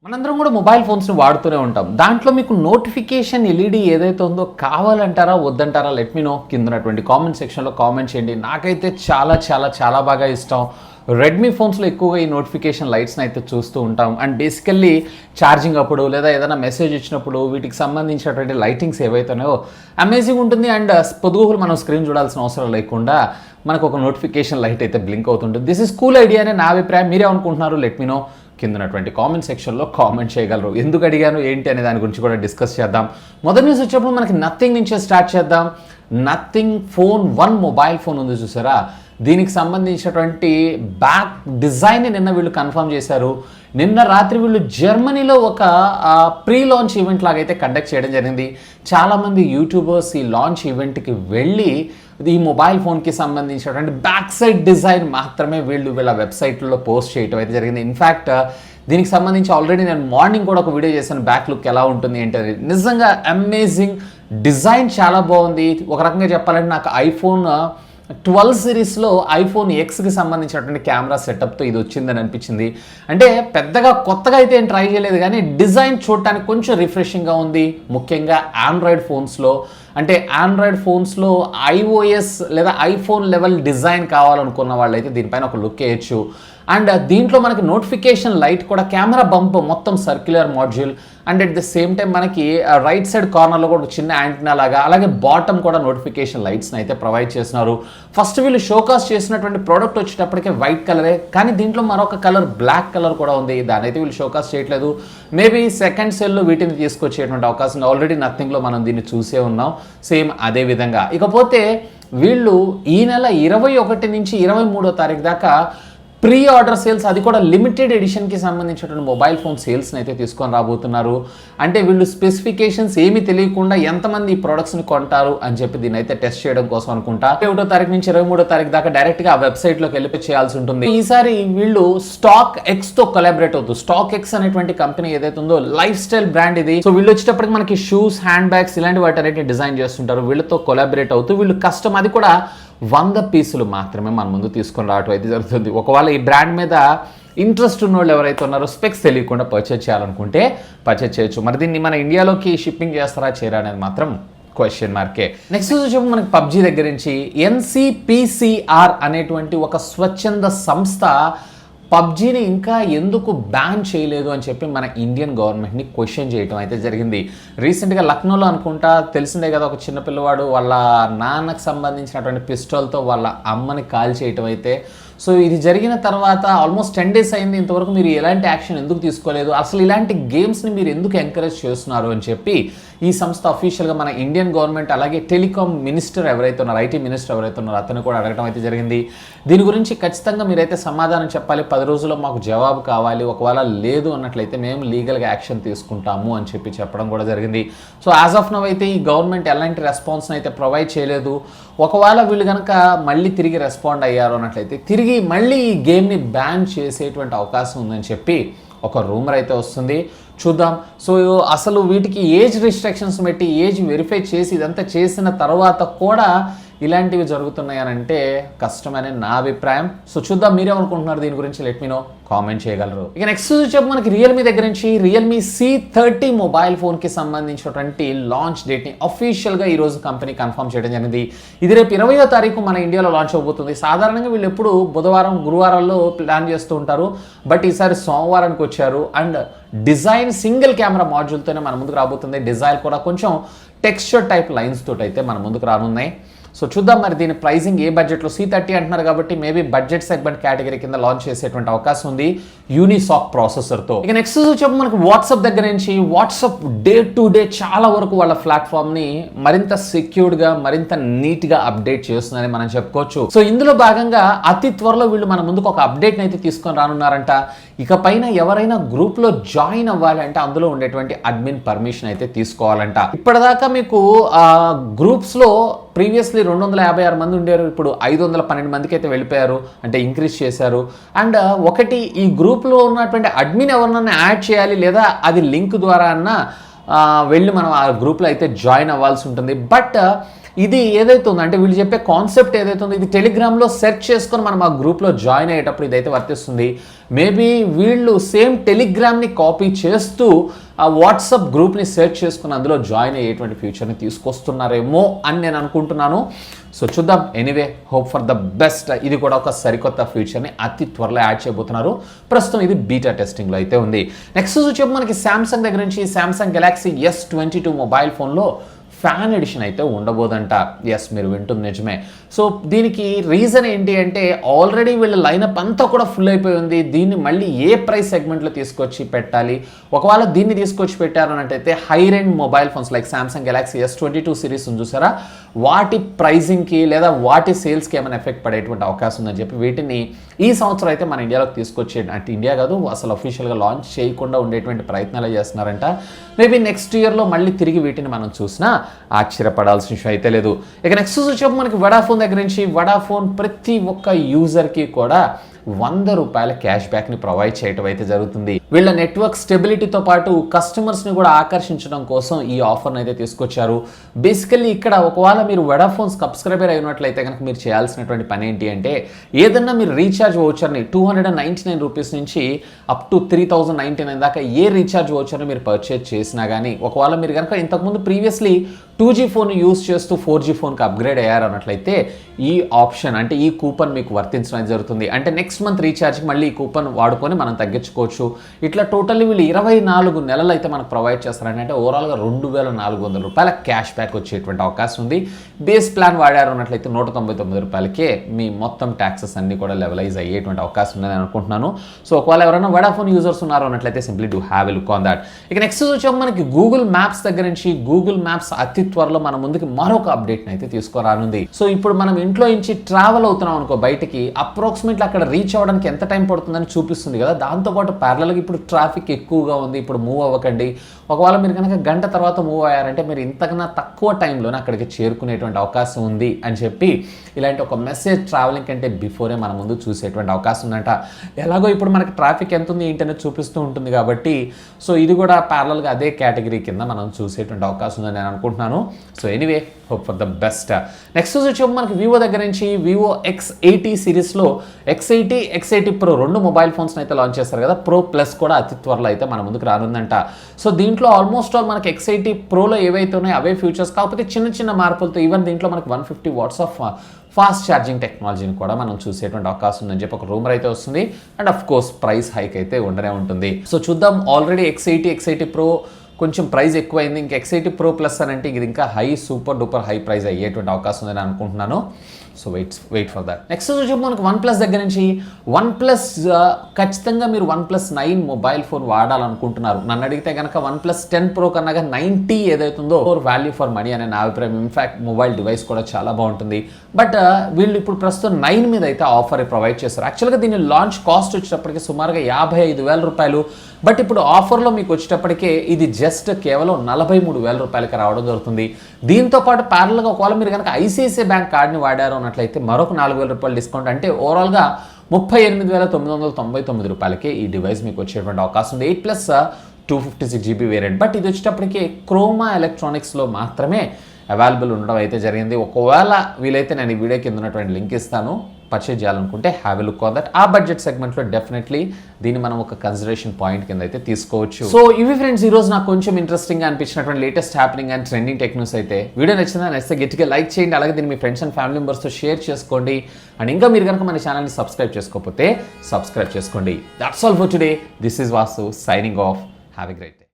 మనందరం కూడా మొబైల్ ఫోన్స్ని వాడుతూనే ఉంటాం. దాంట్లో మీకు నోటిఫికేషన్ ఎల్ఈడి ఏదైతే ఉందో కావాలంటారా వద్దంటారా? లెట్ మీ నో కింద ఉన్నటువంటి కామెంట్ సెక్షన్లో కామెంట్ చేయండి. నాకైతే చాలా చాలా చాలా బాగా ఇష్టం. రెడ్మీ ఫోన్స్లో ఎక్కువగా ఈ నోటిఫికేషన్ లైట్స్ని అయితే చూస్తూ ఉంటాం. అండ్ బేసికల్లీ ఛార్జింగ్ అప్పుడు లేదా ఏదైనా మెసేజ్ ఇచ్చినప్పుడు వీటికి సంబంధించినటువంటి లైటింగ్స్ ఏవైతున్నాయో అమేజింగ్ ఉంటుంది. అండ్ పొదుగులు మనం స్క్రీన్ చూడాల్సిన అవసరం లేకుండా మనకు ఒక నోటిఫికేషన్ లైట్ అయితే బ్లింక్ అవుతుంటుంది. దిస్ ఇస్ కూల్ ఐడియా అనే నా అభిప్రాయం. మీరే అనుకుంటున్నారు? లెట్ మీ నో కింద ఉన్నటువంటి కామెంట్ సెక్షన్లో కామెంట్ చేయగలరు. ఎందుకు అడిగాను ఏంటి అనే దాని గురించి కూడా డిస్కస్ చేద్దాం. మొదటి న్యూస్ వచ్చేప్పుడు మనకి నథింగ్ నుంచే స్టార్ట్ చేద్దాం. నథింగ్ ఫోన్ 1 మొబైల్ ఫోన్ ఉంది చూసారా, దీనికి సంబంధించినటువంటి బ్యాక్ డిజైన్ని నిన్న వీళ్ళు కన్ఫర్మ్ చేశారు. నిన్న రాత్రి వీళ్ళు జర్మనీలో ఒక ప్రీ లాంచ్ ఈవెంట్ లాగైతే కండక్ట్ చేయడం జరిగింది. చాలామంది యూట్యూబర్స్ ఈ లాంచ్ ఈవెంట్కి వెళ్ళి ఈ మొబైల్ ఫోన్కి సంబంధించినటువంటి బ్యాక్ సైడ్ డిజైన్ మాత్రమే వీళ్ళ వెబ్సైట్లో పోస్ట్ చేయడం అయితే జరిగింది. ఇన్ఫ్యాక్ట్ దీనికి సంబంధించి ఆల్రెడీ నేను మార్నింగ్ కూడా ఒక వీడియో చేశాను, బ్యాక్ లుక్ ఎలా ఉంటుంది ఏంటనేది. నిజంగా అమేజింగ్ డిజైన్, చాలా బాగుంది. ఒక రకంగా చెప్పాలంటే నాకు ఐఫోన్ 12 సిరీస్లో ఐఫోన్ ఎక్స్కి సంబంధించినటువంటి కెమెరా సెటప్తో ఇది వచ్చిందని అనిపించింది. అంటే పెద్దగా కొత్తగా అయితే ఏం ట్రై చేయలేదు, కానీ డిజైన్ చూడటానికి కొంచెం రిఫ్రెషింగ్గా ఉంది. ముఖ్యంగా ఆండ్రాయిడ్ ఫోన్స్లో, అంటే ఆండ్రాయిడ్ ఫోన్స్లో ఐఓఎస్ లేదా ఐఫోన్ లెవెల్ డిజైన్ కావాలనుకున్న వాళ్ళైతే దీనిపైన ఒక లుక్ వేయచ్చు. అండ్ దీంట్లో మనకి నోటిఫికేషన్ లైట్ కూడా, కెమెరా బంప్ మొత్తం circular module, and at the same time మనకి రైట్ సైడ్ కార్నర్లో కూడా చిన్న యాంటీనా లాగా, అలాగే బాటమ్ కూడా నోటిఫికేషన్ లైట్స్ని అయితే ప్రొవైడ్ చేస్తున్నారు. ఫస్ట్ వీళ్ళు షోకాస్ చేసినటువంటి ప్రోడక్ట్ వచ్చేటప్పటికే వైట్ కలరే, కానీ దీంట్లో మరొక కలర్ బ్లాక్ కలర్ కూడా ఉంది. దాని అయితే వీళ్ళు షోకాస్ చేయట్లేదు. మేబీ సెకండ్ సెల్లో వీటిని తీసుకొచ్చేటువంటి అవకాశం ఉంది. ఆల్రెడీ నథింగ్లో మనం దీన్ని చూసే ఉన్నాం సేమ్ అదే విధంగా. ఇకపోతే వీళ్ళు ఈ నెల 21 నుంచి 23వ తారీఖు దాకా ప్రీ ఆర్డర్ సేల్స్, అది కూడా లిమిటెడ్ ఎడిషన్కి సంబంధించినటువంటి మొబైల్ ఫోన్ సేల్స్ని అయితే తీసుకొని రాబోతున్నారు. అంటే వీళ్ళు స్పెసిఫికేషన్స్ ఏమీ తెలియకుండా ఎంతమంది ఈ ప్రొడక్ట్స్ని కొంటారు అని చెప్పి దీన్ని అయితే టెస్ట్ చేయడం కోసం అనుకుంటా 1వ తారీఖు నుంచి 23వ తారీఖు దాకా డైరెక్ట్గా ఆ వెబ్సైట్లోకి వెళ్ళి చేయాల్సి ఉంటుంది. ఈసారి వీళ్ళు స్టాక్ ఎక్స్తో కొలాబరేట్ అవుతూ, స్టాక్ ఎక్స్ అనేటువంటి కంపెనీ ఏదైతే ఉందో లైఫ్ స్టైల్ బ్రాండ్ ఇది. సో వీళ్ళు వచ్చేటప్పటికి మనకి షూస్, హ్యాండ్ బ్యాగ్స్ ఇలాంటి వాటి అనేది డిజైన్ చేస్తుంటారు. వీళ్ళతో కొలాబరేట్ అవుతూ వీళ్ళు కస్టమ్, అది కూడా 100 పీసులు మాత్రమే మన ముందు తీసుకొని రావటం అయితే జరుగుతుంది. ఒకవేళ ఈ బ్రాండ్ మీద ఇంట్రెస్ట్ ఉన్న వాళ్ళు ఎవరైతే ఉన్నారో, స్పెక్స్ తెలియకుండా పర్చేజ్ చేయాలనుకుంటే పర్చేజ్ చేయొచ్చు. మరి దీన్ని మన ఇండియాలోకి షిప్పింగ్ చేస్తారా చేయరా అనేది మాత్రం క్వశ్చన్ మార్కే. నెక్స్ట్ వచ్చి మనకి PUBG దగ్గర నుంచి NCPCR అనేటువంటి ఒక స్వచ్ఛంద సంస్థ PUBGని ఇంకా ఎందుకు బ్యాన్ చేయలేదు అని చెప్పి మన ఇండియన్ గవర్నమెంట్ని క్వశ్చన్ చేయడం అయితే జరిగింది. రీసెంట్గా లక్నోలో అనుకుంటా, తెలిసిందే కదా, ఒక చిన్న పిల్లవాడు వాళ్ళ నాన్నకు సంబంధించినటువంటి పిస్టల్తో వాళ్ళ అమ్మని కాల్ చేయటం అయితే. సో ఇది జరిగిన తర్వాత ఆల్మోస్ట్ 10 days అయింది. ఇంతవరకు మీరు ఎలాంటి యాక్షన్ ఎందుకు తీసుకోలేదు, అసలు ఇలాంటి గేమ్స్ని మీరు ఎందుకు ఎంకరేజ్ చేస్తున్నారు అని చెప్పి ఈ సంస్థ అఫీషియల్గా మన ఇండియన్ గవర్నమెంట్, అలాగే టెలికాం మినిస్టర్ ఎవరైతే ఉన్నారో, ఐటీ మినిస్టర్ ఎవరైతే ఉన్నారో అతను కూడా అడగడం అయితే జరిగింది. దీని గురించి ఖచ్చితంగా మీరైతే సమాధానం చెప్పాలి, 10 రోజుల్లో మాకు జవాబు కావాలి, ఒకవేళ లేదు అన్నట్లయితే మేము లీగల్గా యాక్షన్ తీసుకుంటాము అని చెప్పి చెప్పడం కూడా జరిగింది. సో యాజ్ ఆఫ్ నవ్ అయితే ఈ గవర్నమెంట్ ఎలాంటి రెస్పాన్స్ని అయితే ప్రొవైడ్ చేయలేదు. ఒకవేళ వీళ్ళు కనుక మళ్ళీ తిరిగి రెస్పాండ్ అయ్యారు అన్నట్లయితే తిరిగి మళ్ళీ ఈ గేమ్ని బ్యాన్ చేసేటువంటి అవకాశం ఉందని చెప్పి ఒక రూమర్ అయితే వస్తుంది. చూద్దాం. సో అసలు వీటికి ఏజ్ రిస్ట్రిక్షన్స్ పెట్టి ఏజ్ వెరిఫై చేసి ఇదంతా చేసిన తర్వాత కూడా ఇలాంటివి జరుగుతున్నాయనంటే కష్టమనే నా అభిప్రాయం. సో చూద్దాం, మీరేమనుకుంటున్నారు దీని గురించి? లెట్ మీ నో, కామెంట్ చేయగలరు. ఇక నెక్స్ట్ చెప్పు మనకి రియల్మీ దగ్గర నుంచి రియల్మీ C30 మొబైల్ ఫోన్కి సంబంధించినటువంటి లాంచ్ డేట్ని అఫీషియల్గా ఈరోజు కంపెనీ కన్ఫర్మ్ చేయడం జరిగింది. ఇది రేపు 20వ తారీఖు మన ఇండియాలో లాంచ్ అవబోతుంది. సాధారణంగా వీళ్ళు ఎప్పుడు బుధవారం, గురువారాల్లో ప్లాన్ చేస్తూ ఉంటారు, బట్ ఈసారి సోమవారానికి వచ్చారు. అండ్ డిజైన్ సింగిల్ కెమెరా మాడ్యూల్తోనే మన ముందుకు రాబోతుంది. డిజైన్ కూడా కొంచెం టెక్స్చర్ టైప్ లైన్స్ తోటి అయితే మన ముందుకు రానున్నాయి. సో చూద్దాం మరి దీని ప్రైసింగ్ ఏ బడ్జెట్లో. C30 అంటున్నారు కాబట్టి మేబీ బడ్జెట్ సెగ్మెంట్ కేటగిరీ కింద లాంచ్ చేసేటువంటి అవకాశం ఉంది యూనిసాక్ ప్రాసెసర్తో. ఇక నెక్స్ట్ వచ్చి మనకు వాట్సాప్ దగ్గర నుంచి వాట్సాప్ డే టు డే చాలా వరకు వాళ్ళ ప్లాట్ఫామ్ని మరింత సెక్యూర్డ్గా, మరింత నీట్గా అప్డేట్ చేస్తుందని మనం చెప్పుకోవచ్చు. సో ఇందులో భాగంగా అతి త్వరలో వీళ్ళు మన ముందుకు ఒక అప్డేట్ని అయితే తీసుకొని రానున్నారంట. ఇకపైన ఎవరైనా గ్రూప్లో జాయిన్ అవ్వాలి అంటే అందులో ఉండేటువంటి అడ్మిన్ పర్మిషన్ అయితే తీసుకోవాలంట. ఇప్పటిదాకా మీకు గ్రూప్స్లో ప్రీవియస్లీ 256 మంది ఉండేవారు, ఇప్పుడు 512 మందికి అయితే వెళ్ళిపోయారు, అంటే ఇంక్రీజ్ చేశారు. అండ్ ఒకటి, ఈ గ్రూప్లో ఉన్నటువంటి అడ్మిన్ ఎవరినైనా యాడ్ చేయాలి, లేదా అది లింక్ ద్వారా అన్న వెళ్ళి మనం ఆ గ్రూప్లో అయితే జాయిన్ అవ్వాల్సి ఉంటుంది. బట్ ఇది ఏదైతే ఉందో అంటే వీళ్ళు చెప్పే కాన్సెప్ట్ ఏదైతే ఉందో ఇది టెలిగ్రామ్లో సెర్చ్ చేసుకొని మనం ఆ గ్రూప్లో జాయిన్ అయ్యేటప్పుడు ఇదైతే వర్తిస్తుంది. మేబీ వీళ్ళు సేమ్ టెలిగ్రామ్ని కాపీ చేస్తూ ఆ వాట్సాప్ గ్రూప్ని సెర్చ్ చేసుకుని అందులో జాయిన్ అయ్యేటువంటి ఫ్యూచర్ని తీసుకొస్తున్నారేమో అని నేను అనుకుంటున్నాను. సో చూద్దాం. Anyway, hope for the best. ఇది కూడా ఒక సరికొత్త ఫీచర్ని అతి త్వరలో యాడ్ చేయబోతున్నారు. ప్రస్తుతం ఇది బీటా టెస్టింగ్లో అయితే ఉంది. నెక్స్ట్ వచ్చి మనకి శాంసంగ్ దగ్గర నుంచి శాంసంగ్ గెలాక్సీ S22 మొబైల్ ఫోన్లో ఫ్యాన్ ఎడిషన్ అయితే ఉండబోదంట. ఎస్, మీరు వింటుంది నిజమే. సో దీనికి రీజన్ ఏంటి అంటే ఆల్రెడీ వీళ్ళ లైనప్ అంతా కూడా ఫుల్ అయిపోయి ఉంది. దీన్ని మళ్ళీ ఏ ప్రైస్ సెగ్మెంట్లో తీసుకొచ్చి పెట్టాలి, ఒకవేళ దీన్ని తీసుకొచ్చి పెట్టారు అన్నట్టయితే high range mobile phones like Samsung Galaxy S22 series చూసారా, వాటి ప్రైజింగ్కి లేదా వాటి సేల్స్కి ఏమైనా ఎఫెక్ట్ పడేటువంటి అవకాశం ఉందని చెప్పి వీటిని ఈ సంవత్సరం అయితే మన ఇండియాలోకి తీసుకొచ్చే, అంటే ఇండియా కాదు అసలు అఫీషియల్గా లాంచ్ చేయకుండా ఉండేటువంటి ప్రయత్నాలు చేస్తున్నారంట. మేబీ నెక్స్ట్ ఇయర్లో మళ్ళీ తిరిగి వీటిని మనం చూసినా ఆశ్చర్యపడాల్సిన విషయం అయితే లేదు. ఇక నెక్స్ట్ వచ్చేప్పుడు మనకి వడాఫోన్ దగ్గర నుంచి వడాఫోన్ ప్రతి ఒక్క యూజర్కి కూడా ₹100 క్యాష్ బ్యాక్ని ప్రొవైడ్ చేయడం అయితే జరుగుతుంది. వీళ్ళ నెట్వర్క్ స్టెబిలిటీతో పాటు కస్టమర్స్ని కూడా ఆకర్షించడం కోసం ఈ ఆఫర్ని అయితే తీసుకొచ్చారు. బేసికల్లీ ఇక్కడ ఒకవేళ మీరు వడాఫోన్ సబ్స్క్రైబర్ అయినట్లయితే కనుక మీరు చేయాల్సినటువంటి పని ఏంటి అంటే ఏదన్నా మీరు రీఛార్జ్ వోచర్ని ₹299 నుంచి అప్ టు $3099 దాకా ఏ రీఛార్జ్ వోచర్ని మీరు పర్చేజ్ చేసినా కానీ, ఒకవేళ మీరు కనుక ఇంతకుముందు ప్రీవియస్లీ 2G ఫోన్ యూజ్ చేస్తూ 4G ఫోన్కి అప్గ్రేడ్ అయ్యారు అన్నట్లయితే ఈ ఆప్షన్ అంటే ఈ కూపన్ మీకు వర్తించడం జరుగుతుంది. అంటే నెక్స్ట్ మంత్ రీఛార్జ్కి మళ్ళీ ఈ కూపన్ వాడుకొని మనం తగ్గించుకోవచ్చు. ఇట్లా టోటల్లీ వీళ్ళు 24 నెలలు అయితే మనకు ప్రొవైడ్ చేస్తారంటే అంటే ఓవరాల్గా ₹2400 క్యాష్ బ్యాక్ వచ్చేటువంటి అవకాశం ఉంది. బేస్ ప్లాన్ వాడారు అన్నట్లయితే ₹199కే మీ మొత్తం ట్యాక్సెస్ అన్ని కూడా లెవలైజ్ అయ్యేటువంటి అవకాశం ఉందని అనుకుంటున్నాను. సో ఒకవేళ ఎవరైనా వడాఫోన్ యూజర్స్ ఉన్నారు అన్నట్లయితే simply do have a look on that. ఇక నెక్స్ట్ వచ్చాము మనకి గూగుల్ మ్యాప్స్ దగ్గర నుంచి. గూగుల్ మ్యాప్స్ అతి త్వరలో మన ముందుకి మరొక అప్డేట్ని అయితే తీసుకురానుంది. సో ఇప్పుడు మనం ఇంట్లో నుంచి ట్రావెల్ అవుతున్నాం అనుకో బయటికి, అప్రాక్సిమేట్లీ అక్కడ రీచ్ అవ్వడానికి ఎంత టైం పడుతుందని చూపిస్తుంది కదా. దాంతోపాటు ప్యారలల్గా ఇప్పుడు ట్రాఫిక్ ఎక్కువగా ఉంది, ఇప్పుడు మూవ్ అవ్వకండి, ఒకవేళ మీరు కనుక గంట తర్వాత మూవ్ అయ్యారంటే మీరు ఇంతకన్నా తక్కువ టైంలోనే అక్కడికి చేరుకునేటువంటి అవకాశం ఉంది అని చెప్పి ఇలాంటి ఒక మెసేజ్ ట్రావెలింగ్ కంటే బిఫోరే మన ముందు చూసేటువంటి అవకాశం ఉందంట. ఎలాగో ఇప్పుడు మనకి ట్రాఫిక్ ఎంత ఉంది ఏంటనే చూపిస్తూ ఉంటుంది కాబట్టి సో ఇది కూడా ప్యారలల్గా అదే కేటగిరీ కింద మనం చూసేటువంటి అవకాశం ఉందని నేను అనుకుంటున్నాను. So anyway, hope for the best. Next వచ్చి మనకి వివో దగ్గర నుంచి వివో X80 సిరీస్లో X80, X80 Pro 2 mobile phones అయితే లాంచ్ చేస్తారు కదా. Pro Plus కూడా అతి త్వరలో అయితే మన ముందుకు రానుందంట. సో దీంట్లో ఆల్మోస్ట్ ఆల్ మనకి X80 Proలో ఏవైతే ఉన్నాయో అవే ఫీచర్స్, కాకపోతే చిన్న చిన్న మార్పులతో ఈవెన్ దీంట్లో మనకి 150 వాట్స్ ఆఫ్ ఫాస్ట్ ఛార్జింగ్ టెక్నాలజీని కూడా మనం చూసేటువంటి అవకాశం ఉందని చెప్పి ఒక రూమర్ అయితే వస్తుంది. And of course price hike అయితే ఉండనే ఉంటుంది. సో చూద్దాం. ఆల్రెడీ X80 Pro కొంచెం ప్రైస్ ఎక్కువైంది. ఇంకా X80 Pro Plus అని అంటే ఇది ఇంకా high super duper high price అయ్యేటువంటి అవకాశం ఉందని అనుకుంటున్నాను. So wait for that. Next వచ్చి మనకు OnePlus దగ్గర నుంచి. OnePlus ఖచ్చితంగా మీరు OnePlus 9 మొబైల్ ఫోన్ వాడాలనుకుంటున్నారు. నన్ను అడిగితే కనుక OnePlus 10 Pro కన్నా 90 ఏదైతుందో వాల్యూ ఫర్ మనీ అనే నా అభిప్రాయం. ఇన్ఫాక్ట్ మొబైల్ డివైస్ కూడా చాలా బాగుంటుంది. బట్ వీళ్ళు ఇప్పుడు ప్రస్తుతం 9 మీద అయితే ఆఫర్ ప్రొవైడ్ చేస్తారు. యాక్చువల్గా దీని లాంచ్ కాస్ట్ వచ్చేటప్పటికి సుమారుగా ₹55,000. బట్ ఇప్పుడు ఆఫర్లో మీకు వచ్చేటప్పటికే ఇది జస్ట్ కేవలం ₹43,000 రావడం జరుగుతుంది. దీంతో పాటు ప్యారల్గా ఒకవేళ మీరు కనుక ఐసిఐసిఐ బ్యాంక్ కార్డ్ని వాడారు అన్నట్లయితే మరొక ₹4,000 డిస్కౌంట్, అంటే ఓవరాల్గా ₹38,999 ఈ డివైస్ మీకు వచ్చేటువంటి అవకాశం ఉంది. 8+ 256GB వేరియంట్. బట్ ఇది వచ్చేటప్పటికి క్రోమా ఎలక్ట్రానిక్స్లో మాత్రమే అవైలబుల్ ఉండడం అయితే జరిగింది. ఒకవేళ వీలైతే నేను ఈ వీడియో కింద ఉన్నటువంటి లింక్ ఇస్తాను, పర్చేజ్ చేయాలనుకుంటే have a look on that. ఆ బడ్జెట్ సెగ్మెంట్లో డెఫినెట్లీ దీన్ని మనం ఒక కన్సిడరేషన్ పాయింట్ కింద అయితే తీసుకోవచ్చు. సో ఇవి ఫ్రెండ్స్ ఈరోజు నాకు కొంచెం ఇంట్రెస్టింగ్గా అనిపించినటువంటి latest happening and trending tech news అయితే. వీడియో నచ్చితే గట్టిగా లైక్ చేయండి, అలాగే దీన్ని మీ ఫ్రెండ్స్ అండ్ ఫ్యామిలీ మెంబర్స్తో షేర్ చేసుకోండి. అండ్ ఇంకా మీరు కనుక మన ఛానల్ని సబ్స్క్రైబ్ చేసుకోకపోతే సబ్స్క్రైబ్ చేసుకోండి. That's all for today. This is Vasu signing off. Have a great day.